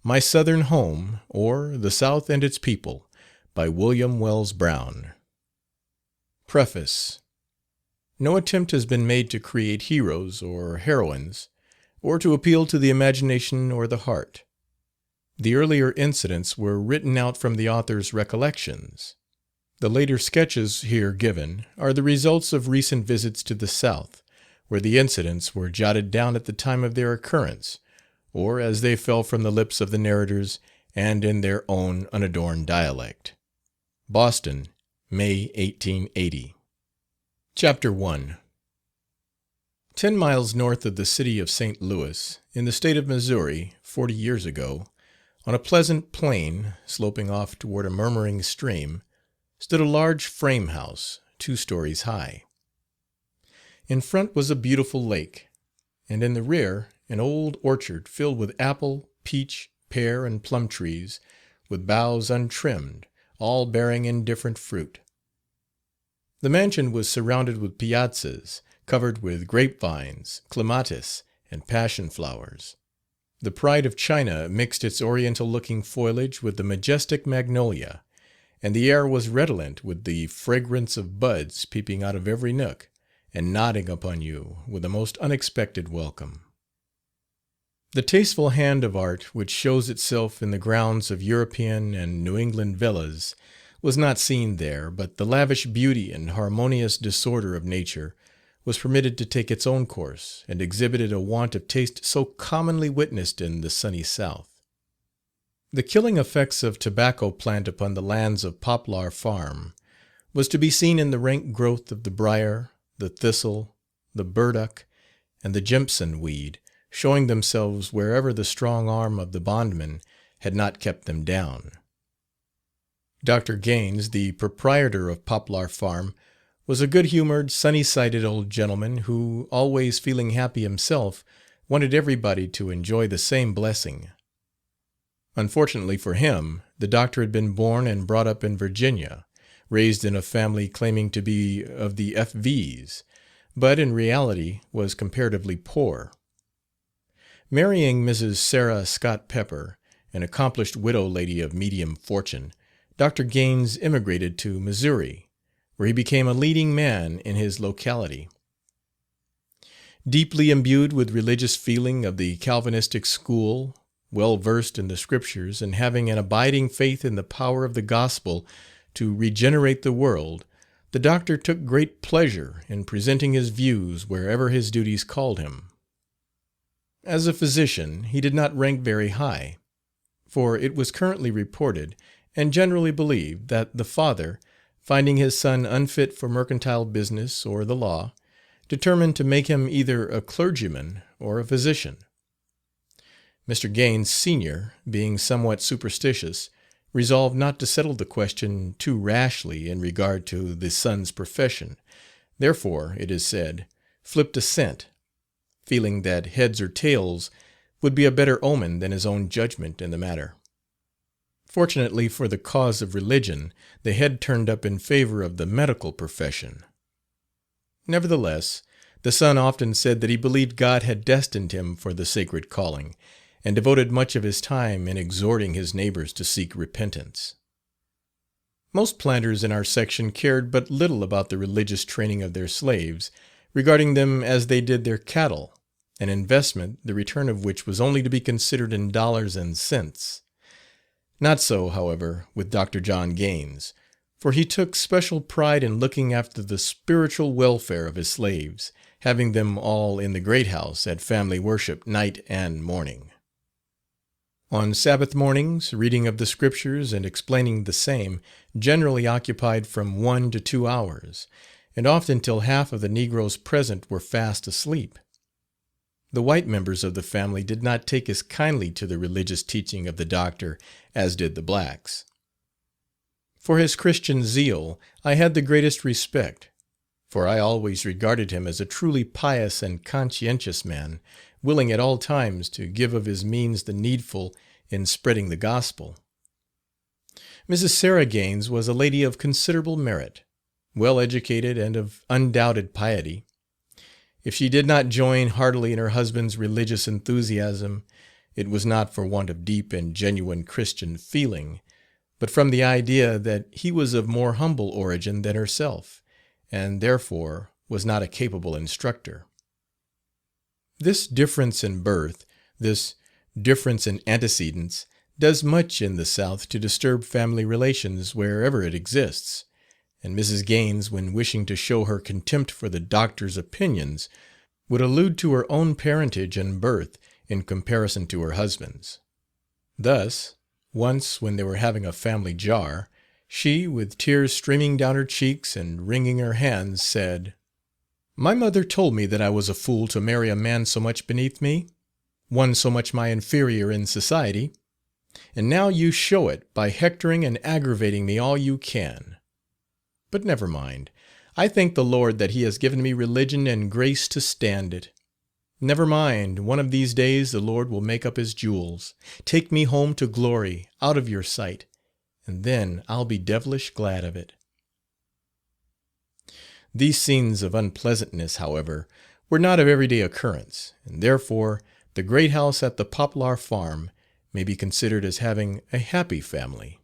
My Southern Home, or The South and Its People, by William Wells Brown. Preface. No attempt has been made to create heroes or heroines, or to appeal to the imagination or the heart. The earlier incidents were written out from the author's recollections. The later sketches here given are the results of recent visits to the South, where the incidents were jotted down at the time of their occurrence, or as they fell from the lips of the narrators, and in their own unadorned dialect. Boston, May 1880. Chapter 1. 10 miles north of the city of St. Louis, in the state of Missouri, 40 years ago, on a pleasant plain sloping off toward a murmuring stream, stood a large frame house, 2 stories high. In front was a beautiful lake, and in the rear an old orchard filled with apple, peach, pear, and plum trees, with boughs untrimmed, all bearing indifferent fruit. The mansion was surrounded with piazzas, covered with grapevines, clematis, and passion flowers. The pride of China mixed its oriental-looking foliage with the majestic magnolia, and the air was redolent with the fragrance of buds peeping out of every nook, and nodding upon you with a most unexpected welcome. The tasteful hand of art which shows itself in the grounds of European and New England villas was not seen there, but the lavish beauty and harmonious disorder of nature was permitted to take its own course, and exhibited a want of taste so commonly witnessed in the sunny South. The killing effects of tobacco plant upon the lands of Poplar Farm was to be seen in the rank growth of the briar, the thistle, the burdock, and the jimpson weed, showing themselves wherever the strong arm of the bondman had not kept them down. Dr. Gaines, the proprietor of Poplar Farm, was a good-humoured, sunny-sided old gentleman who, always feeling happy himself, wanted everybody to enjoy the same blessing. Unfortunately for him, the doctor had been born and brought up in Virginia, raised in a family claiming to be of the F.V.'s, but in reality was comparatively poor. Marrying Mrs. Sarah Scott Pepper, an accomplished widow lady of medium fortune, Dr. Gaines immigrated to Missouri, where he became a leading man in his locality. Deeply imbued with religious feeling of the Calvinistic school, well versed in the Scriptures, and having an abiding faith in the power of the Gospel to regenerate the world, the doctor took great pleasure in presenting his views wherever his duties called him. As a physician he did not rank very high, for it was currently reported, and generally believed, that the father, finding his son unfit for mercantile business or the law, determined to make him either a clergyman or a physician. Mr. Gaines, Sr., being somewhat superstitious, resolved not to settle the question too rashly in regard to the son's profession, therefore, it is said, flipped a cent, feeling that heads or tails would be a better omen than his own judgment in the matter. Fortunately for the cause of religion, the head turned up in favour of the medical profession. Nevertheless, the son often said that he believed God had destined him for the sacred calling, and devoted much of his time in exhorting his neighbours to seek repentance. Most planters in our section cared but little about the religious training of their slaves, regarding them as they did their cattle, an investment the return of which was only to be considered in dollars and cents. Not so, however, with Dr. John Gaines, for he took special pride in looking after the spiritual welfare of his slaves, having them all in the great house at family worship night and morning. On Sabbath mornings, reading of the Scriptures and explaining the same generally occupied from 1 to 2 hours, and often till half of the negroes present were fast asleep. The white members of the family did not take as kindly to the religious teaching of the doctor as did the blacks. For his Christian zeal I had the greatest respect, for I always regarded him as a truly pious and conscientious man, willing at all times to give of his means the needful in spreading the gospel. Mrs. Sarah Gaines was a lady of considerable merit, well educated, and of undoubted piety. If she did not join heartily in her husband's religious enthusiasm, It was not for want of deep and genuine Christian feeling, but from the idea that he was of more humble origin than herself, and therefore was not a capable instructor. This difference in birth, this difference in antecedents, does much in the South to disturb family relations wherever it exists, and Mrs. Gaines, when wishing to show her contempt for the doctor's opinions, would allude to her own parentage and birth in comparison to her husband's. Thus, once when they were having a family jar, she, with tears streaming down her cheeks and wringing her hands, said, "My mother told me that I was a fool to marry a man so much beneath me, one so much my inferior in society, and now you show it by hectoring and aggravating me all you can. But never mind, I thank the Lord that he has given me religion and grace to stand it. Never mind, one of these days the Lord will make up his jewels, take me home to glory, out of your sight, and then I'll be devilish glad of it." These scenes of unpleasantness, however, were not of everyday occurrence, and therefore the great house at the Poplar Farm may be considered as having a happy family.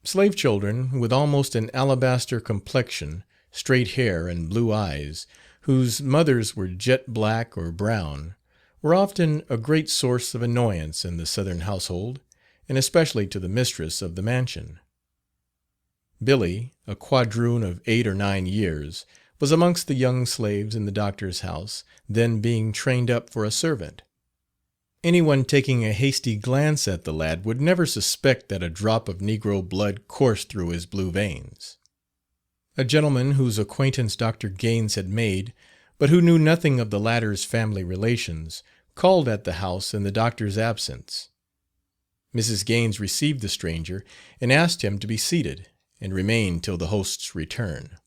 Slave children with almost an alabaster complexion, straight hair, and blue eyes, whose mothers were jet black or brown, were often a great source of annoyance in the Southern household, and especially to the mistress of the mansion. Billy, a quadroon of 8 or 9 years, was amongst the young slaves in the doctor's house, then being trained up for a servant. Anyone taking a hasty glance at the lad would never suspect that a drop of Negro blood coursed through his blue veins. A gentleman whose acquaintance Dr. Gaines had made, but who knew nothing of the latter's family relations, called at the house in the doctor's absence. Mrs. Gaines received the stranger and asked him to be seated, and remain till the host's return.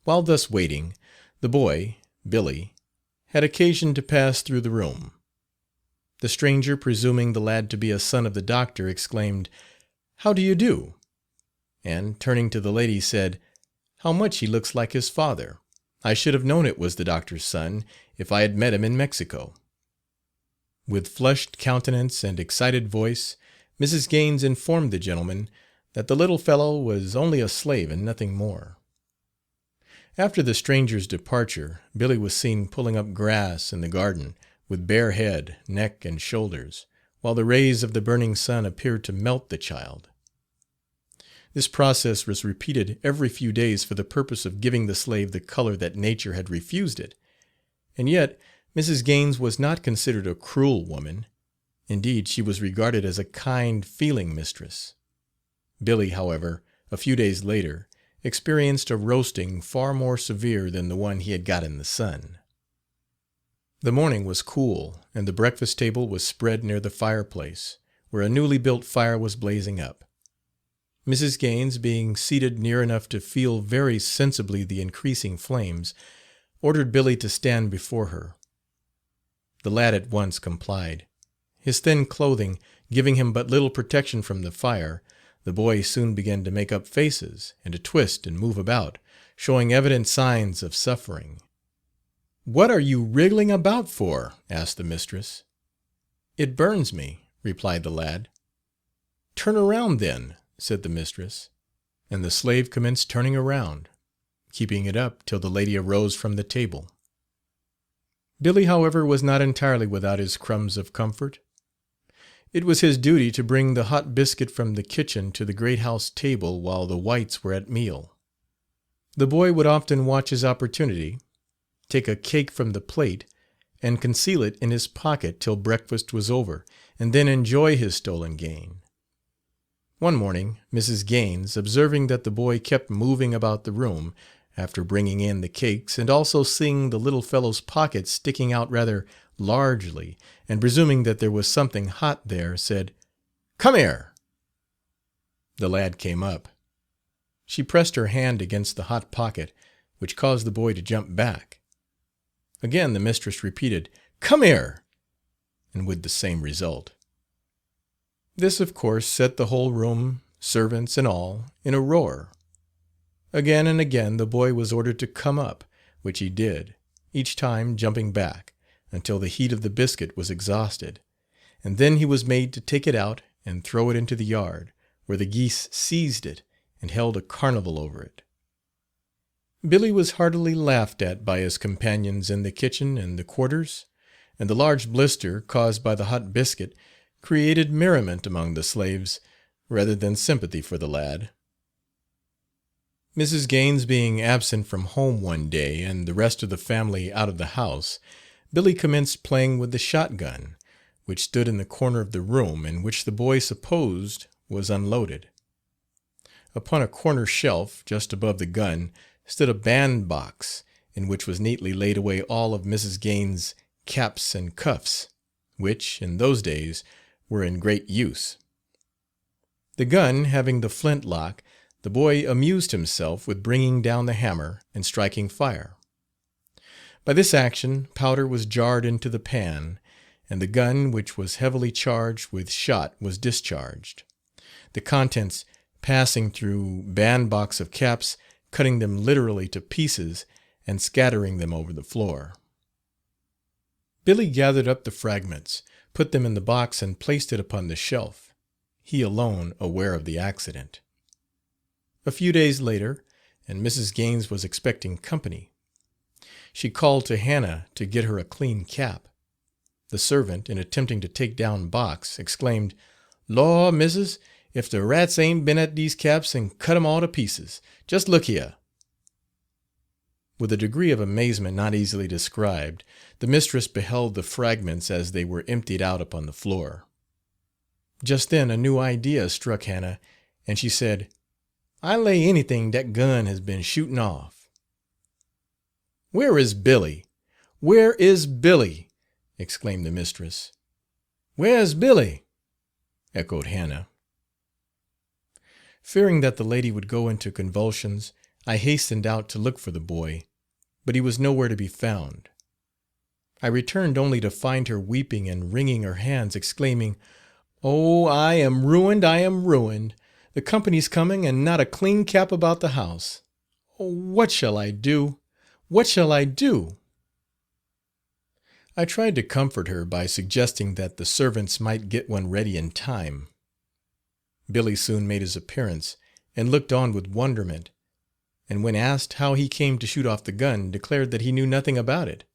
While thus waiting, the boy, Billy, had occasion to pass through the room. The stranger, presuming the lad to be a son of the doctor, exclaimed, "How do you do?" and, turning to the lady, said, "How much he looks like his father. I should have known it was the doctor's son if I had met him in Mexico." With flushed countenance and excited voice, Mrs. Gaines informed the gentleman that the little fellow was only a slave and nothing more. After the stranger's departure, Billy was seen pulling up grass in the garden, with bare head, neck, and shoulders, while the rays of the burning sun appeared to melt the child. This process was repeated every few days for the purpose of giving the slave the color that nature had refused it, and yet Mrs. Gaines was not considered a cruel woman. Indeed, she was regarded as a kind, feeling mistress. Billy, however, a few days later, experienced a roasting far more severe than the one he had got in the sun. The morning was cool, and the breakfast table was spread near the fireplace, where a newly built fire was blazing up. Mrs. Gaines, being seated near enough to feel very sensibly the increasing flames, ordered Billy to stand before her. The lad at once complied. His thin clothing giving him but little protection from the fire, the boy soon began to make up faces, and to twist and move about, showing evident signs of suffering. "What are you wriggling about for?" asked the mistress. "It burns me," replied the lad. "Turn around then," said the mistress, and the slave commenced turning around, keeping it up till the lady arose from the table. Billy, however, was not entirely without his crumbs of comfort. It was his duty to bring the hot biscuit from the kitchen to the great house table while the whites were at meal. The boy would often watch his opportunity, take a cake from the plate, and conceal it in his pocket till breakfast was over, and then enjoy his stolen gain. One morning, Mrs. Gaines, observing that the boy kept moving about the room, after bringing in the cakes, and also seeing the little fellow's pocket sticking out rather largely, and presuming that there was something hot there, said, "Come here." The lad came up. She pressed her hand against the hot pocket, which caused the boy to jump back. Again the mistress repeated, "Come here," and with the same result. This, of course, set the whole room, servants and all, in a roar. Again and again the boy was ordered to come up, which he did, each time jumping back, until the heat of the biscuit was exhausted, and then he was made to take it out and throw it into the yard, where the geese seized it and held a carnival over it. Billy was heartily laughed at by his companions in the kitchen and the quarters, and the large blister caused by the hot biscuit created merriment among the slaves rather than sympathy for the lad. Mrs. Gaines being absent from home one day and the rest of the family out of the house, Billy commenced playing with the shotgun, which stood in the corner of the room and which the boy supposed was unloaded. Upon a corner shelf, just above the gun, stood a bandbox, in which was neatly laid away all of Mrs. Gaines's caps and cuffs, which, in those days, were in great use. The gun having the flint lock, the boy amused himself with bringing down the hammer and striking fire. By this action powder was jarred into the pan, and the gun, which was heavily charged with shot, was discharged, the contents passing through bandbox of caps, cutting them literally to pieces and scattering them over the floor. Billy gathered up the fragments, put them in the box and placed it upon the shelf, he alone aware of the accident. A few days later, and Mrs. Gaines was expecting company. She called to Hannah to get her a clean cap. The servant, in attempting to take down box, exclaimed, "Law, missus, if the rats ain't been at these caps and cut 'em all to pieces. Just look here." With a degree of amazement not easily described, the mistress beheld the fragments as they were emptied out upon the floor. Just then a new idea struck Hannah, and she said, "I lay anything that gun has been shooting off." "Where is Billy? Where is Billy?" exclaimed the mistress. "Where's Billy?" echoed Hannah. Fearing that the lady would go into convulsions, I hastened out to look for the boy, but he was nowhere to be found. I returned only to find her weeping and wringing her hands, exclaiming, "Oh, I am ruined, I am ruined. The company's coming, and not a clean cap about the house. Oh, what shall I do? What shall I do?" I tried to comfort her by suggesting that the servants might get one ready in time. Billy soon made his appearance, and looked on with wonderment, and when asked how he came to shoot off the gun, declared that he knew nothing about it,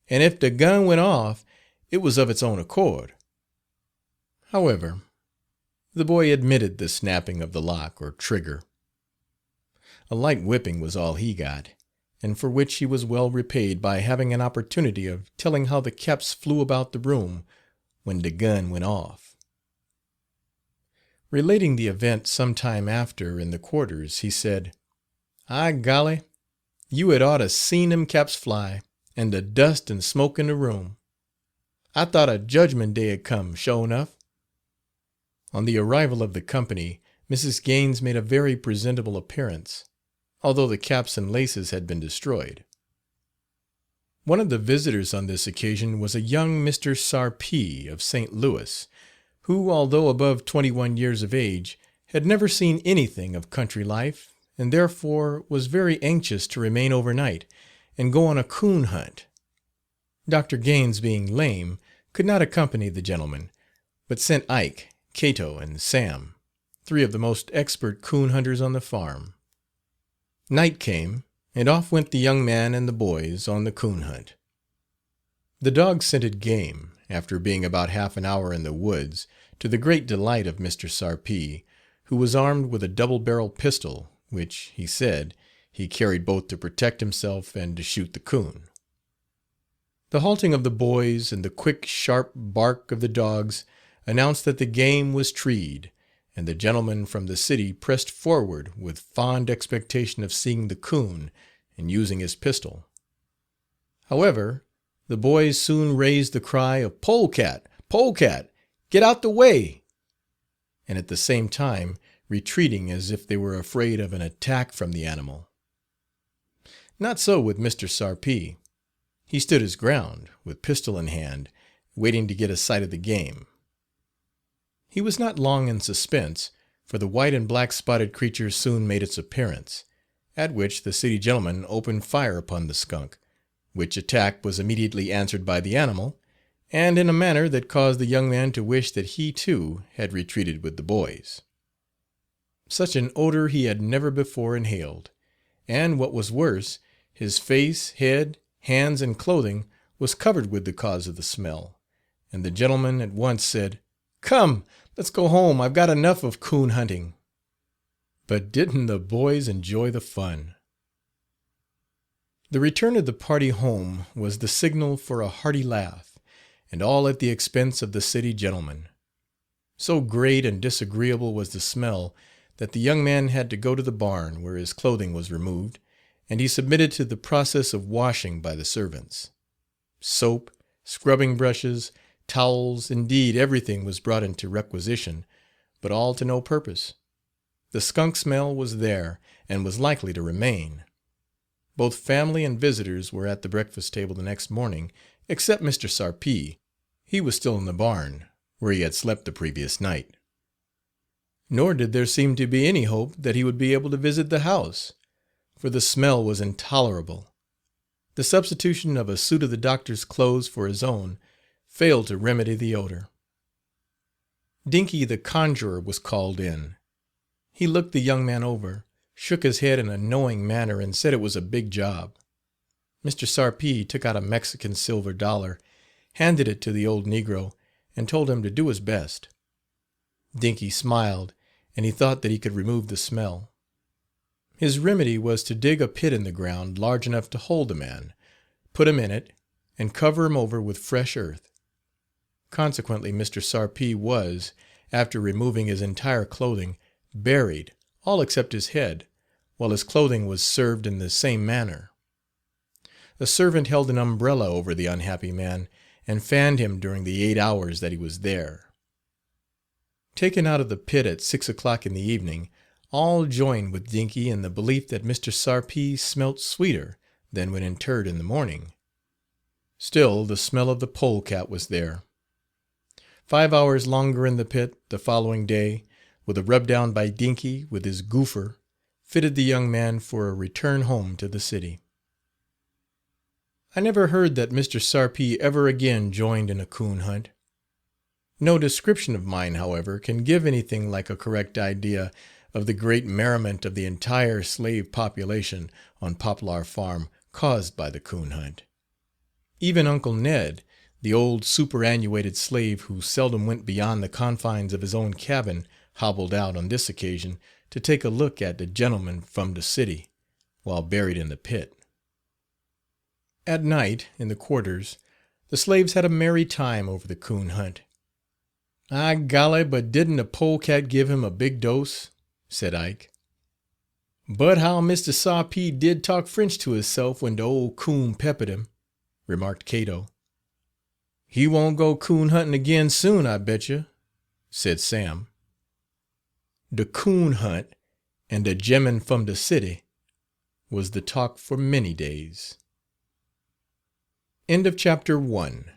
and if the gun went off, it was of its own accord. However, the boy admitted the snapping of the lock or trigger. A light whipping was all he got, and for which he was well repaid by having an opportunity of telling how the caps flew about the room when the gun went off. Relating the event some time after in the quarters, he said, "Ah, golly, you had ought to seen them caps fly, and the dust and smoke in the room. I thought a judgment day had come, sure enough." On the arrival of the company, Mrs. Gaines made a very presentable appearance, although the caps and laces had been destroyed. One of the visitors on this occasion was a young Mr. Sarpy of St. Louis, who, although above 21 years of age, had never seen anything of country life, and therefore was very anxious to remain overnight and go on a coon hunt. Dr. Gaines, being lame, could not accompany the gentleman, but sent Ike, Cato, and Sam, 3 of the most expert coon hunters on the farm. Night came, and off went the young man and the boys on the coon hunt. The dog scented game, after being about half an hour in the woods, to the great delight of Mr. Sarpy, who was armed with a double-barreled pistol, which, he said, he carried both to protect himself and to shoot the coon. The halting of the boys and the quick, sharp bark of the dogs announced that the game was treed, and the gentleman from the city pressed forward with fond expectation of seeing the coon and using his pistol. However, the boys soon raised the cry of "Polecat! Polecat! Get out the way!" and at the same time retreating as if they were afraid of an attack from the animal. Not so with Mr. Sarpy. He stood his ground, with pistol in hand, waiting to get a sight of the game. He was not long in suspense, for the white and black spotted creature soon made its appearance, at which the city gentleman opened fire upon the skunk, which attack was immediately answered by the animal, and in a manner that caused the young man to wish that he too had retreated with the boys. Such an odour he had never before inhaled, and what was worse, his face, head, hands, and clothing was covered with the cause of the smell, and the gentleman at once said, "Come, let's go home, I've got enough of coon hunting." But didn't the boys enjoy the fun! The return of the party home was the signal for a hearty laugh, and all at the expense of the city gentleman. So great and disagreeable was the smell that the young man had to go to the barn, where his clothing was removed, and he submitted to the process of washing by the servants. Soap, scrubbing brushes, towels, indeed everything was brought into requisition, but all to no purpose. The skunk smell was there, and was likely to remain. Both family and visitors were at the breakfast table the next morning, except Mr. Sarpy. He was still in the barn, where he had slept the previous night. Nor did there seem to be any hope that he would be able to visit the house, for the smell was intolerable. The substitution of a suit of the doctor's clothes for his own failed to remedy the odor. Dinky the conjurer was called in. He looked the young man over, shook his head in a knowing manner, and said it was a big job. Mr. Sarpy took out a Mexican silver dollar, handed it to the old negro, and told him to do his best. Dinky smiled, and he thought that he could remove the smell. His remedy was to dig a pit in the ground large enough to hold the man, put him in it, and cover him over with fresh earth. Consequently, Mr. Sarpy was, after removing his entire clothing, buried, all except his head, while his clothing was served in the same manner. A servant held an umbrella over the unhappy man, and fanned him during the 8 hours that he was there. Taken out of the pit at 6 o'clock in the evening, all joined with Dinky in the belief that Mr. Sarpy smelt sweeter than when interred in the morning. Still the smell of the polecat was there. 5 hours longer in the pit the following day, with a rub-down by Dinky with his goopher, fitted the young man for a return home to the city. I never heard that Mr. Sarpy ever again joined in a coon hunt. No description of mine, however, can give anything like a correct idea of the great merriment of the entire slave population on Poplar Farm caused by the coon hunt. Even Uncle Ned, the old superannuated slave who seldom went beyond the confines of his own cabin, hobbled out on this occasion to take a look at the gentleman from the city, while buried in the pit. At night, in the quarters, the slaves had a merry time over the coon hunt. "Ah, golly, but didn't the polecat give him a big dose?" said Ike. "But how Mr. Sarpy did talk French to hisself when de old coon peppered him," remarked Cato. "He won't go coon hunting again soon, I bet you," said Sam. The coon hunt and the gemmen from the city was the talk for many days. End of chapter 1.